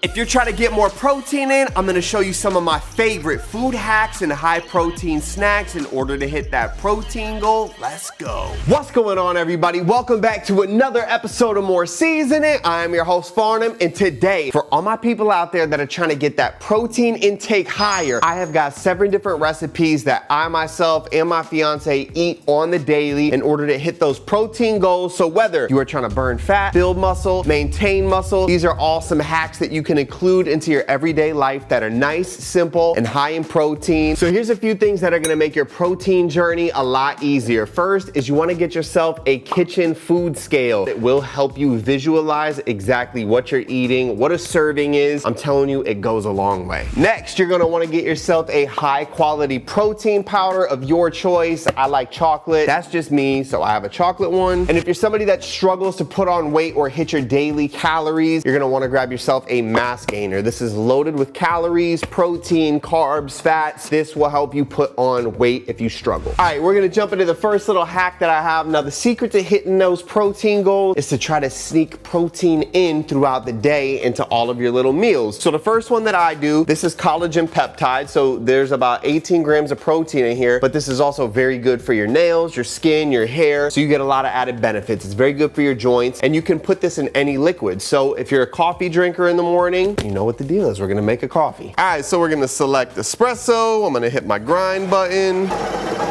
If you're trying to get more protein in, I'm gonna show you some of my favorite food hacks and high protein snacks in order to hit that protein goal. Let's go. What's going on, everybody? Welcome back to another episode of More Seasoning. I'm your host, Farnum, and today, for all my people out there that are trying to get that protein intake higher, I have got 7 different recipes that I myself and my fiance eat on the daily in order to hit those protein goals. So whether you are trying to burn fat, build muscle, maintain muscle, these are all some hacks that you can include into your everyday life that are nice, simple, and high in protein. So here's a few things that are gonna make your protein journey a lot easier. First is you wanna get yourself a kitchen food scale. It will help you visualize exactly what you're eating, what a serving is. I'm telling you, it goes a long way. Next, you're gonna wanna get yourself a high quality protein powder of your choice. I like chocolate, that's just me, so I have a chocolate one. And if you're somebody that struggles to put on weight or hit your daily calories, you're gonna wanna grab yourself a mass gainer. This is loaded with calories, protein, carbs, fats. This will help you put on weight if you struggle. All right, we're gonna jump into the first little hack that I have. Now, the secret to hitting those protein goals is to try to sneak protein in throughout the day into all of your little meals. So the first one that I do, this is collagen peptide. So there's about 18 grams of protein in here, but this is also very good for your nails, your skin, your hair. So you get a lot of added benefits. It's very good for your joints, and you can put this in any liquid. So if you're a coffee drinker in the morning, you know what the deal is. We're gonna make a coffee. All right, so we're gonna select espresso. I'm gonna hit my grind button,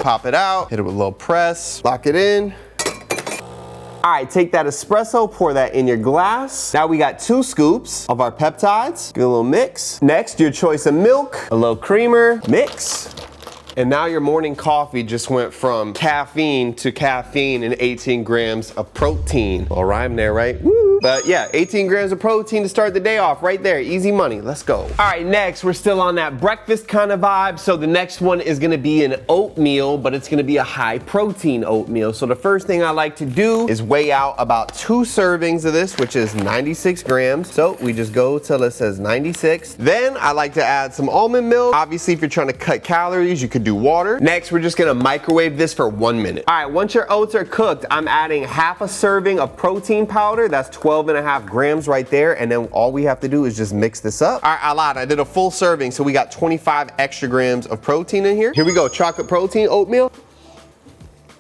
pop it out, hit it with a little press, lock it in. All right, take that espresso, pour that in your glass. Now we got 2 scoops of our peptides. Give it a little mix. Next, your choice of milk, a little creamer, mix. And now your morning coffee just went from caffeine to caffeine and 18 grams of protein. All rhyme there, right? Woo! But yeah, 18 grams of protein to start the day off right there. Easy money, let's go. All right, next, we're still on that breakfast kind of vibe. So the next one is gonna be an oatmeal, but it's gonna be a high protein oatmeal. So the first thing I like to do is weigh out about 2 servings of this, which is 96 grams. So we just go till it says 96. Then I like to add some almond milk. Obviously, if you're trying to cut calories, you could do water. Next, we're just gonna microwave this for 1 minute. All right, once your oats are cooked, I'm adding half a serving of protein powder. That's 12.5 grams right there. And then all we have to do is just mix this up. All right, I lied, I did a full serving. So we got 25 extra grams of protein in here. Here we go, chocolate protein oatmeal.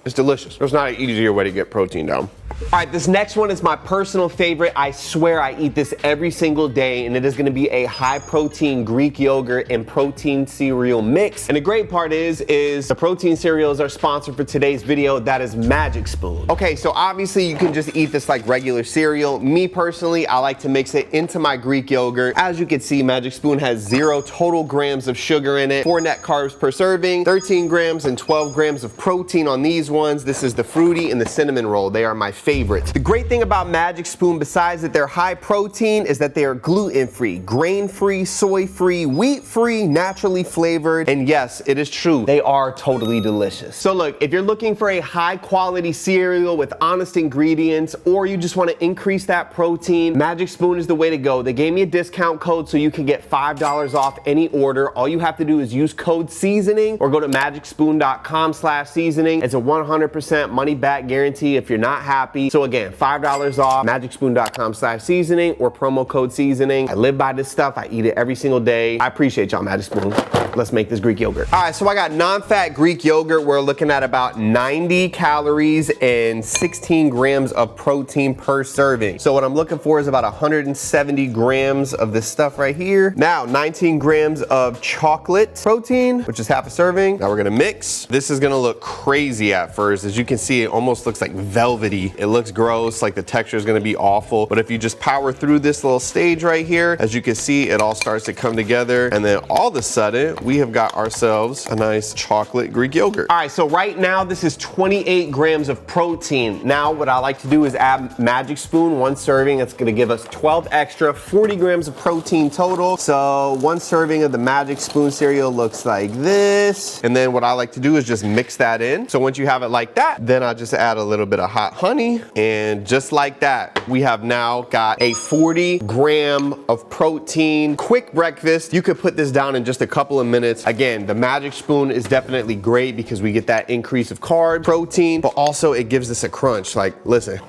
It's delicious. There's not an easier way to get protein down. All right, this next one is my personal favorite. I swear I eat this every single day, and it is gonna be a high protein Greek yogurt and protein cereal mix. And the great part is the protein cereal is our sponsor for today's video. That is Magic Spoon. Okay, so obviously you can just eat this like regular cereal. Me personally, I like to mix it into my Greek yogurt. As you can see, Magic Spoon has 0 total grams of sugar in it, 4 net carbs per serving, 13 grams and 12 grams of protein on these ones. This is the fruity and the cinnamon roll. They are my favorites. The great thing about Magic Spoon, besides that they're high protein, is that they are gluten-free, grain-free, soy-free, wheat-free, naturally flavored, and yes, it is true, they are totally delicious. So look, if you're looking for a high-quality cereal with honest ingredients, or you just want to increase that protein, Magic Spoon is the way to go. They gave me a discount code so you can get $5 off any order. All you have to do is use code SEASONING or go to magicspoon.com/seasoning. It's a 100% money-back guarantee if you're not happy. So again, $5 off, magicspoon.com/seasoning or promo code seasoning. I live by this stuff. I eat it every single day. I appreciate y'all, Magic Spoon. Let's make this Greek yogurt. All right, so I got non-fat Greek yogurt. We're looking at about 90 calories and 16 grams of protein per serving. So what I'm looking for is about 170 grams of this stuff right here. Now, 19 grams of chocolate protein, which is half a serving. Now we're gonna mix. This is gonna look crazy at first. As you can see, it almost looks like velvety. It looks gross, like the texture is gonna be awful. But if you just power through this little stage right here, as you can see, it all starts to come together. And then all of a sudden, we have got ourselves a nice chocolate Greek yogurt. All right, so right now, this is 28 grams of protein. Now, what I like to do is add Magic Spoon, 1 serving. It's gonna give us 12 extra, 40 grams of protein total. So 1 serving of the Magic Spoon cereal looks like this. And then what I like to do is just mix that in. So once you have it like that, then I just add a little bit of hot honey. And just like that, we have now got a 40 gram of protein, quick breakfast. You could put this down in just a couple of minutes. Again, the Magic Spoon is definitely great because we get that increase of carb, protein, but also it gives us a crunch. Like, listen.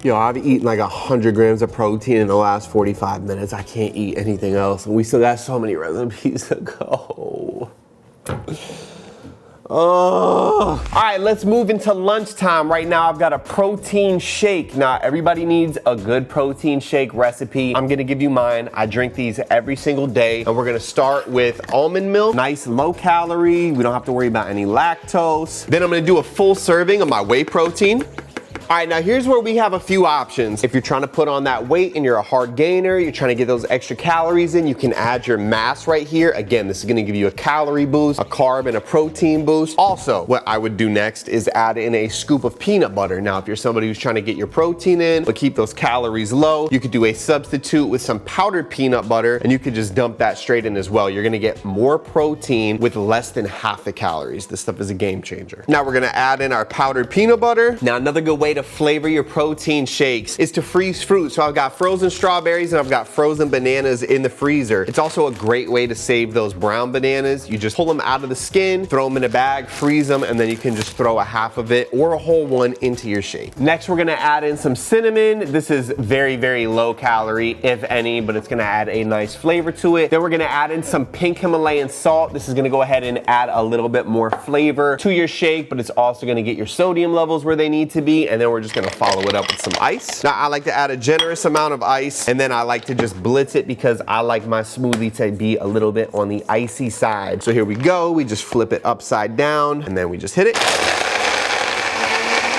Yo, I've eaten like 100 grams of protein in the last 45 minutes. I can't eat anything else. And we still got so many recipes to go. Oh. All right, let's move into lunchtime. Right now, I've got a protein shake. Now, everybody needs a good protein shake recipe. I'm gonna give you mine. I drink these every single day. And we're gonna start with almond milk. Nice low calorie. We don't have to worry about any lactose. Then I'm gonna do a full serving of my whey protein. All right, now here's where we have a few options. If you're trying to put on that weight and you're a hard gainer, you're trying to get those extra calories in, you can add your mass right here. Again, this is gonna give you a calorie boost, a carb and a protein boost. Also, what I would do next is add in a scoop of peanut butter. Now, if you're somebody who's trying to get your protein in, but keep those calories low, you could do a substitute with some powdered peanut butter, and you could just dump that straight in as well. You're gonna get more protein with less than half the calories. This stuff is a game changer. Now we're gonna add in our powdered peanut butter. Now, another good way to flavor your protein shakes is to freeze fruit. So I've got frozen strawberries and I've got frozen bananas in the freezer. It's also a great way to save those brown bananas. You just pull them out of the skin, throw them in a bag, freeze them, and then you can just throw a half of it or a whole one into your shake. Next, we're gonna add in some cinnamon. This is very, very low calorie, if any, but it's gonna add a nice flavor to it. Then we're gonna add in some pink Himalayan salt. This is gonna go ahead and add a little bit more flavor to your shake, but it's also gonna get your sodium levels where they need to be. And then we're just gonna follow it up with some ice. Now I like to add a generous amount of ice, and then I like to just blitz it because I like my smoothie to be a little bit on the icy side. So here we go, we just flip it upside down and then we just hit it.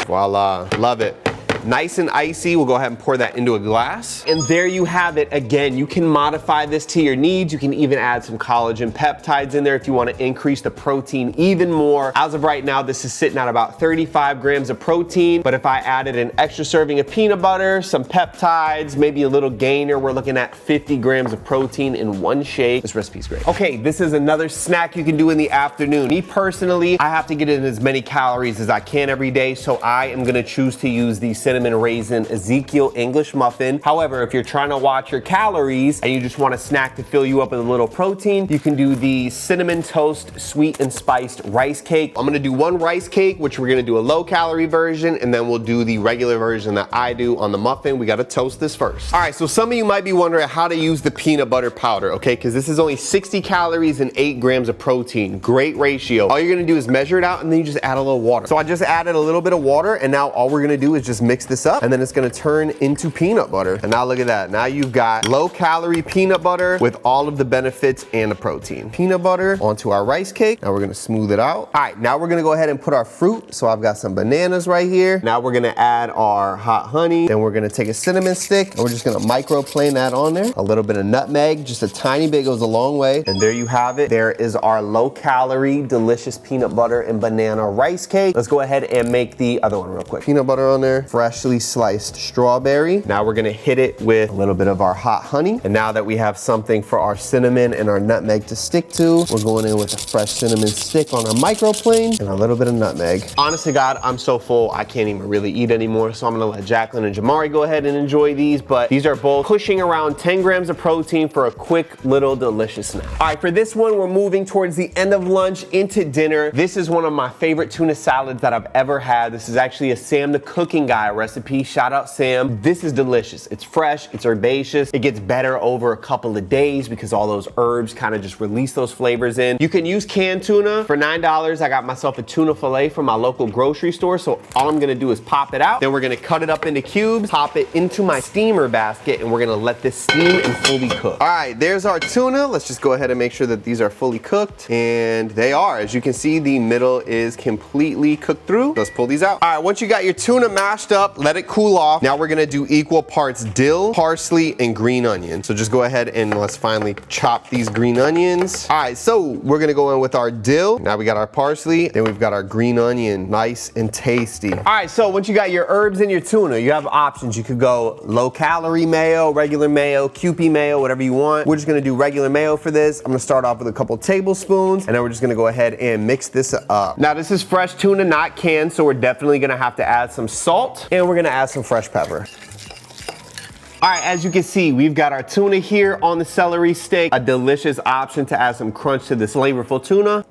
Voila, love it. Nice and icy. We'll go ahead and pour that into a glass. And there you have it. Again, you can modify this to your needs. You can even add some collagen peptides in there if you want to increase the protein even more. As of right now, this is sitting at about 35 grams of protein. But if I added an extra serving of peanut butter, some peptides, maybe a little gainer, we're looking at 50 grams of protein in one shake. This recipe's great. Okay, this is another snack you can do in the afternoon. Me personally, I have to get in as many calories as I can every day, so I am gonna choose to use the cinnamon raisin Ezekiel English muffin. However, if you're trying to watch your calories and you just want a snack to fill you up with a little protein, you can do the cinnamon toast sweet and spiced rice cake. I'm gonna do one rice cake, which we're gonna do a low calorie version, and then we'll do the regular version that I do on the muffin. We gotta toast this first. All right, so some of you might be wondering how to use the peanut butter powder, okay? Because this is only 60 calories and 8 grams of protein. Great ratio. All you're gonna do is measure it out and then you just add a little water. So I just added a little bit of water, and now all we're gonna do is just mix this up, and then it's gonna turn into peanut butter. And now look at that. Now you've got low calorie peanut butter with all of the benefits and the protein. Peanut butter onto our rice cake. Now we're gonna smooth it out. All right, now we're gonna go ahead and put our fruit. So I've got some bananas right here. Now we're gonna add our hot honey. Then we're gonna take a cinnamon stick and we're just gonna microplane that on there. A little bit of nutmeg, just a tiny bit, goes a long way. And there you have it. There is our low calorie, delicious peanut butter and banana rice cake. Let's go ahead and make the other one real quick. Peanut butter on there, freshly sliced strawberry. Now we're gonna hit it with a little bit of our hot honey. And now that we have something for our cinnamon and our nutmeg to stick to, we're going in with a fresh cinnamon stick on our microplane and a little bit of nutmeg. Honest to God, I'm so full, I can't even really eat anymore. So I'm gonna let Jacqueline and Jamari go ahead and enjoy these, but these are both pushing around 10 grams of protein for a quick little delicious snack. All right, for this one, we're moving towards the end of lunch into dinner. This is one of my favorite tuna salads that I've ever had. This is actually a Sam the Cooking Guy recipe. Shout out Sam. This is delicious. It's fresh, it's herbaceous. It gets better over a couple of days because all those herbs kind of just release those flavors in. You can use canned tuna. For $9, I got myself a tuna fillet from my local grocery store. So all I'm gonna do is pop it out. Then we're gonna cut it up into cubes, pop it into my steamer basket, and we're gonna let this steam and fully cook. All right, there's our tuna. Let's just go ahead and make sure that these are fully cooked. And they are. As you can see, the middle is completely cooked through. Let's pull these out. All right, once you got your tuna mashed up, let it cool off. Now we're gonna do equal parts dill, parsley, and green onion. So just go ahead and let's finally chop these green onions. All right, so we're gonna go in with our dill. Now we got our parsley, then we've got our green onion, nice and tasty. All right, so once you got your herbs and your tuna, you have options. You could go low calorie mayo, regular mayo, Kewpie mayo, whatever you want. We're just gonna do regular mayo for this. I'm gonna start off with a couple tablespoons, and then we're just gonna go ahead and mix this up. Now this is fresh tuna, not canned, so we're definitely gonna have to add some salt, and we're gonna add some fresh pepper. All right, as you can see, we've got our tuna here on the celery stick, a delicious option to add some crunch to this flavorful tuna.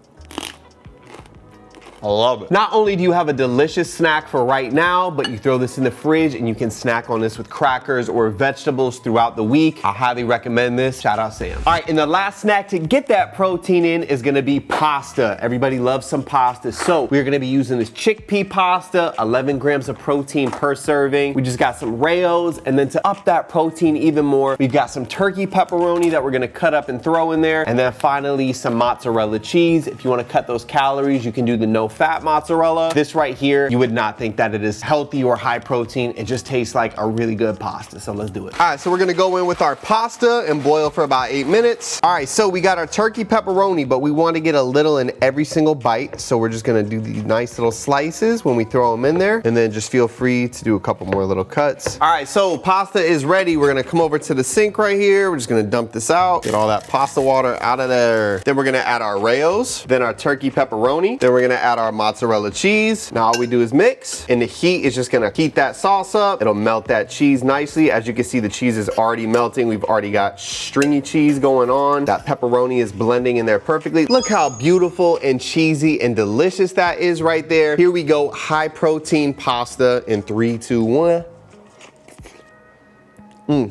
I love it. Not only do you have a delicious snack for right now, but you throw this in the fridge and you can snack on this with crackers or vegetables throughout the week. I highly recommend this. Shout out Sam. All right, and the last snack to get that protein in is gonna be pasta. Everybody loves some pasta. So we're gonna be using this chickpea pasta, 11 grams of protein per serving. We just got some Rails, and then to up that protein even more, we've got some turkey pepperoni that we're gonna cut up and throw in there. And then finally, some mozzarella cheese. If you wanna cut those calories, you can do the no-fat mozzarella. This right here, you would not think that it is healthy or high protein. It just tastes like a really good pasta, so let's do it. All right, so we're gonna go in with our pasta and boil for about 8 minutes. All right, so we got our turkey pepperoni, but we want to get a little in every single bite. So we're just gonna do these nice little slices when we throw them in there, and then just feel free to do a couple more little cuts. All right, so pasta is ready. We're gonna come over to the sink right here. We're just gonna dump this out, get all that pasta water out of there. Then we're gonna add our Rails, then our turkey pepperoni, then we're gonna add our mozzarella cheese. Now all we do is mix, and the heat is just gonna heat that sauce up. It'll melt that cheese nicely. As you can see, the cheese is already melting. We've already got stringy cheese going on. That pepperoni is blending in there perfectly. Look how beautiful and cheesy and delicious that is right there. Here we go, high protein pasta in 3, 2, 1.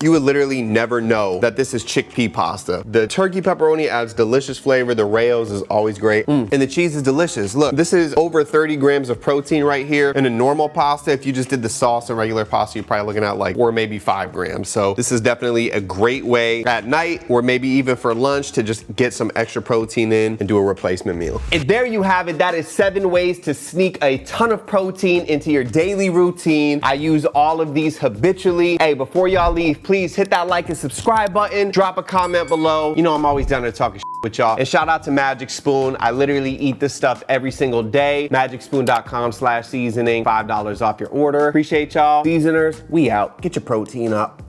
You would literally never know that this is chickpea pasta. The turkey pepperoni adds delicious flavor. The Rails is always great. And the cheese is delicious. Look, this is over 30 grams of protein right here. In a normal pasta, if you just did the sauce and regular pasta, you're probably looking at like 4, maybe 5 grams. So this is definitely a great way at night, or maybe even for lunch, to just get some extra protein in and do a replacement meal. And there you have it. That is 7 ways to sneak a ton of protein into your daily routine. I use all of these habitually. Hey, before y'all leave, please hit that like and subscribe button. Drop a comment below. You know I'm always down to talk with y'all. And shout out to Magic Spoon. I literally eat this stuff every single day. MagicSpoon.com/seasoning. $5 off your order. Appreciate y'all. Seasoners, we out. Get your protein up.